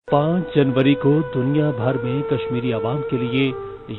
5 जनवरी को दुनिया भर में कश्मीरी अवाम के लिए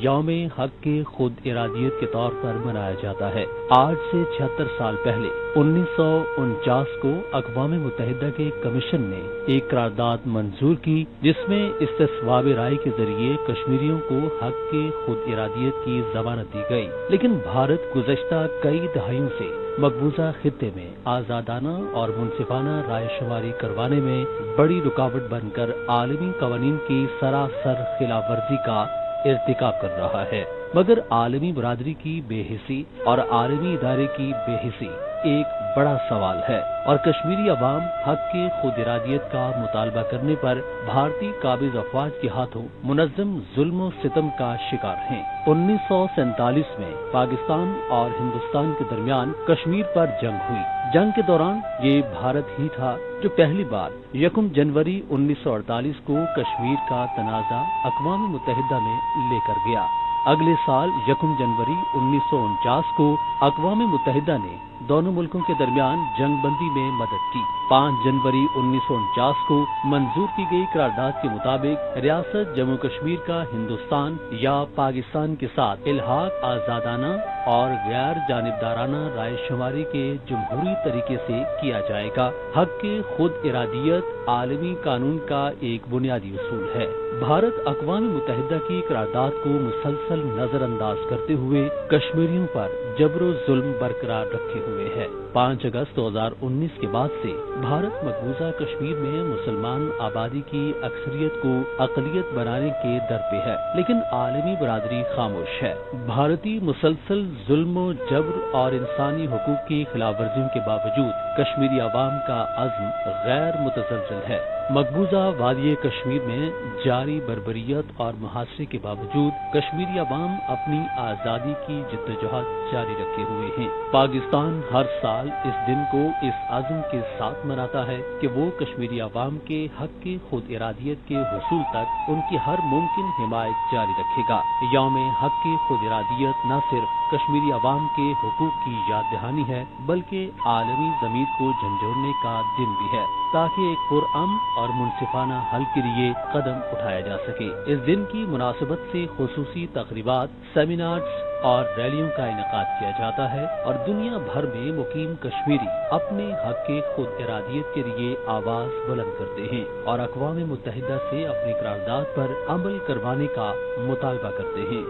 यौम हक के खुद इरादियत के तौर पर मनाया जाता है। आज से 76 साल पहले 1949 को अक़वाम मुत्तहिदा के कमीशन ने एक करारदाद मंजूर की, जिसमें इस्तिस्वाब राय के जरिए कश्मीरियों को हक के खुद इरादियत की जमानत दी गई। लेकिन भारत गुज़श्ता कई दहाइयों से मकबूजा खित्ते में आजादाना और मुनसिफाना राय शुमारी करवाने में बड़ी रुकावट बनकर आलमी कवानीन की सरासर खिलाफ वर्जी का इर्तिकाब कर रहा है। मगर आलमी बरादरी की बेहिसी और आलमी इदारे की बेहिसी एक बड़ा सवाल है और कश्मीरी अवाम हक के खुद इरादियत का मुतालबा करने पर भारतीय काबिज अफवाज के हाथों मुनज़्ज़म जुल्म और सितम का शिकार हैं। 1947 में पाकिस्तान और हिंदुस्तान के दरमियान कश्मीर पर जंग हुई। जंग के दौरान ये भारत ही था जो पहली बार 1 जनवरी 1948 को कश्मीर का तनाज़ा अक़वाम मुत्तहिदा में लेकर गया। अगले साल 1 जनवरी 1949 को अक़वाम मुत्तहिदा ने दोनों मुल्कों के दरमियान जंगबंदी में मदद की। 5 जनवरी 1949 को मंजूर की गई करारदाद के मुताबिक रियासत जम्मू कश्मीर का हिंदुस्तान या पाकिस्तान के साथ इल्हाक आजादाना और गैर जानिबदाराना राय शुमारी के जमहूरी तरीके से किया जाएगा। हक के खुद इरादियत आलमी कानून का एक बुनियादी उसूल है। भारत अक़वाम मुत्तहिदा की करारदाद को मुसलसल नजरअंदाज करते हुए कश्मीरियों पर जबर जुल्म बरकरार रखे हुए है। 5 अगस्त 2019 के बाद से भारत मकबूजा कश्मीर में मुसलमान आबादी की अक्सरियत को अक़लियत बनाने के दर पे है, लेकिन आलमी बरादरी खामोश है। भारतीय मुसलसल जुल्म जबर और इंसानी हुकूक की खिलाफ वर्जियों के बावजूद कश्मीरी अवाम का अज़्म गैर मुतज़लज़ल है। मकबूजा वादी कश्मीर में जारी बर्बरियत और मुहासरे के बावजूद कश्मीरी अवाम अपनी आज़ादी की जिद्दोजहद जारी रखे हुए हैं। पाकिस्तान हर साल इस दिन को इस आज़म के साथ मनाता है कि वो कश्मीरी अवाम के हक के खुद इरादियत के हुसूल तक उनकी हर मुमकिन हिमायत जारी रखेगा। यौम हक के खुद इरादियत न सिर्फ कश्मीरी अवाम के हुकूक की याद दहानी है, बल्कि आलमी ज़मीर को झंझोड़ने का दिन भी है, ताकि एक पुरअमन और मुनसिफाना हल के लिए कदम उठाया जा सके। इस दिन की मुनासिबत से खुसूसी तकरीबात, सेमिनार्स और रैलियों का इनेकाद किया जाता है और दुनिया भर में मुकीम कश्मीरी अपने हक के खुद इरादियत के लिए आवाज बुलंद करते हैं और अक़वाम मुत्तहिदा से अपनी करारदाद पर अमल करवाने का मुतालबा करते हैं।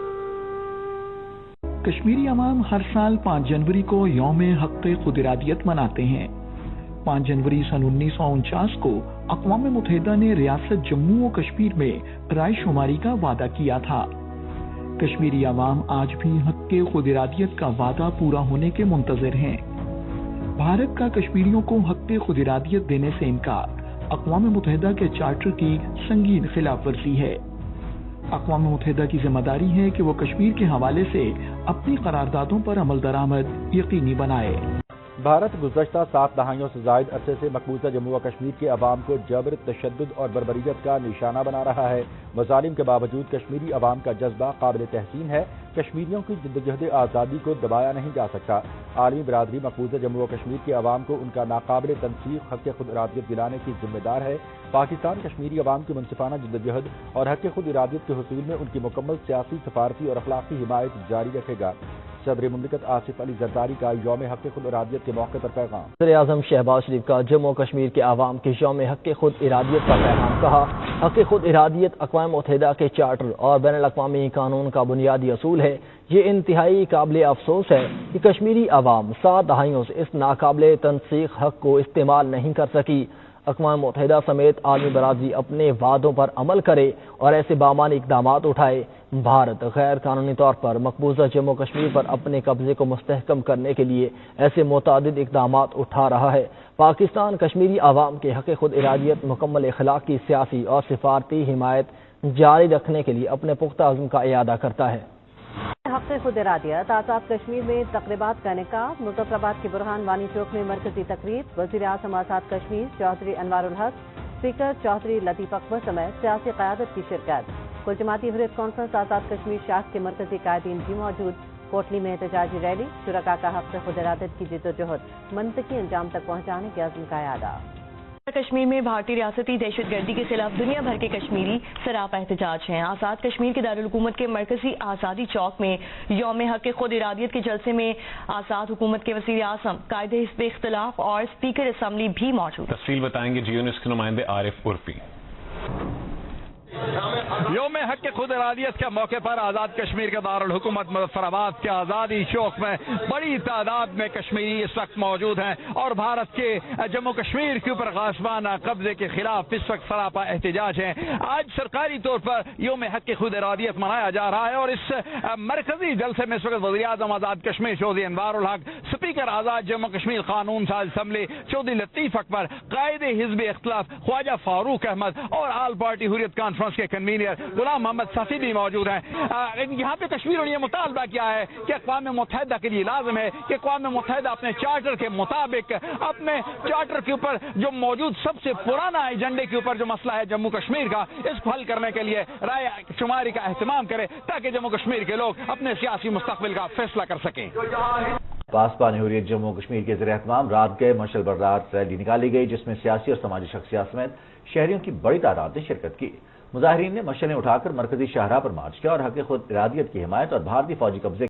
कश्मीरी अवाम हर साल 5 जनवरी को यौम हक के खुद इरादियत मनाते हैं। 5 जनवरी सन 1949 को अक़वाम मुत्तहिदा ने रियासत जम्मू और कश्मीर में राय शुमारी का वादा किया था। कश्मीरी अवाम आज भी हक के खुद इरादियत का वादा पूरा होने के मुंतज़िर हैं। भारत का कश्मीरियों को हक के खुद इरादियत देने से इनकार अक़वाम मुत्तहिदा के चार्टर की संगीन खिलाफ वर्जी है। अक़वाम मुत्तहिदा की जिम्मेदारी है कि वो कश्मीर के हवाले से अपनी करारदादों पर अमल दरामद यकीनी बनाए। भारत गुज़श्ता 7 दहाइयों से जायद अरसे से मकबूजा जम्मू व कश्मीर के अवाम को जबर, तशद्दुद और बर्बरियत का निशाना बना रहा है। मज़ालिम के बावजूद कश्मीरी अवाम का जज्बा काबिल तहसीन है। कश्मीरियों की जिद्दोजहद आज़ादी को दबाया नहीं जा सकता। आलमी बरादरी मकबूजा जम्मू व कश्मीर के अवाम को उनका नाकाबिल तनसीख हक खुद इरादियत दिलाने की जिम्मेदार है। पाकिस्तान कश्मीरी अवाम की मुनसिफाना जिद्दोजहद और हक खुद इरादियत के हुसूल में उनकी मुकम्मल सियासी, सफारती और अखलाकी हिमायत जारी रखेगा। सदर मुमलिकत आसिफ अली जरदारी का यौम हक खुद इरादियत के मौके पर पैगाम। वज़ीर-ए-आज़म शहबाज शरीफ का जम्मू कश्मीर के अवाम के यौम हक खुद इरादियत का पैगाम। कहा, हक खुद इरादियत अक़वाम मुत्तहिदा के चार्टर और बैनुल अक़वामी कानून का बुनियादी असूल है। ये इंतहाई काबिल अफसोस है कि कश्मीरी अवाम 7 दहाइयों से इस नाकाबिल तनसीख हक को इस्तेमाल नहीं कर सकी। अक़वाम मुत्तहिदा समेत आलमी बरादरी अपने वादों पर अमल करे और ऐसे बामानी इक़दामात उठाए। भारत गैर कानूनी तौर पर मकबूजा जम्मू कश्मीर पर अपने कब्जे को मुस्तहकम करने के लिए ऐसे मुतादिद इक़दामात उठा रहा है। पाकिस्तान कश्मीरी अवाम के हक़ खुद इरादियत, मुकम्मल इख़लाक़ी, सियासी और सिफारती हिमायत जारी रखने के लिए अपने पुख्ता अज़्म का इरादा करता है। हक़ खुद इरादियत आज़ाद कश्मीर में तक़रीबात का इनेकाद। मुज़फ़्फ़राबाद के बुरहान वानी चौक में मरकजी तकरीब। वज़ीर-ए-आज़म आज़ाद कश्मीर चौधरी अनवारुल हक, स्पीकर चौधरी लतीफ़ अकबर समेत सियासी क़यादत की शिरकत। कुल जमाती हुर्रियत कॉन्फ्रेंस आज़ाद कश्मीर शाख के मरकजी कायदीन भी मौजूद। कोटली में एहतजाजी रैली। शुरका का हक़ खुद इरादियत की जिद्दोजहद मंतकी अंजाम तक पहुँचाने के अज़्म का इरादा। کشمیر میں بھارتی ریاستی دہشت گردی کے خلاف دنیا بھر کے کشمیری سراپا احتجاج ہیں۔ آزاد کشمیر کے دارالحکومت کے مرکزی آزادی چوک میں یوم حق خود ارادیت کے جلسے میں آزاد حکومت کے وزیر اعظم، قائد حزب اختلاف اور اسپیکر اسمبلی بھی موجود۔ تفصیل بتائیں گے جیونس کے نمائندے عارف عرفی۔ یوم حق خود ارادیت کے موقع پر آزاد کشمیر کے دارالحکومت مظفر آباد کے آزادی چوک میں بڑی تعداد میں کشمیری اس وقت موجود ہیں اور بھارت کے جموں کشمیر کے اوپر غاصبانہ قبضے کے خلاف اس وقت سراپا احتجاج ہے۔ آج سرکاری طور پر یوم حق خود ارادیت منایا جا رہا ہے اور اس مرکزی جلسے میں اس وقت وزیر اعظم آزاد کشمیر چودھری انوار الحق، اسپیکر آزاد جموں کشمیر قانون ساز اسمبلی چودھری لطیف اکبر، قائد حزب اختلاف خواجہ فاروق احمد اور آل پارٹی حریت کانفرنس کے کنوینر غلام محمد صفی بھی موجود ہیں۔ یہاں پہ کشمیروں نے یہ مطالبہ کیا ہے کہ اقوام متحدہ کے لیے لازم ہے کہ اقوام متحدہ اپنے چارٹر کے مطابق اپنے چارٹر کے اوپر جو موجود سب سے پرانا ایجنڈے کے اوپر جو مسئلہ ہے جموں کشمیر کا، اس کو حل کرنے کے لیے رائے شماری کا اہتمام کرے تاکہ جموں کشمیر کے لوگ اپنے سیاسی مستقبل کا فیصلہ کر سکیں۔ پاسبان حریت جموں کشمیر کے زیر اہتمام رات گئے مشعل بردار ریلی نکالی گئی جس میں سیاسی اور سماجی شخصیات سمیت شہریوں کی بڑی تعداد نے شرکت کی۔ مظاہرین نے مشعلیں اٹھا کر مرکزی شاہراہ پر مارچ کیا اور حق خود ارادیت کی حمایت اور بھارتی فوجی قبضے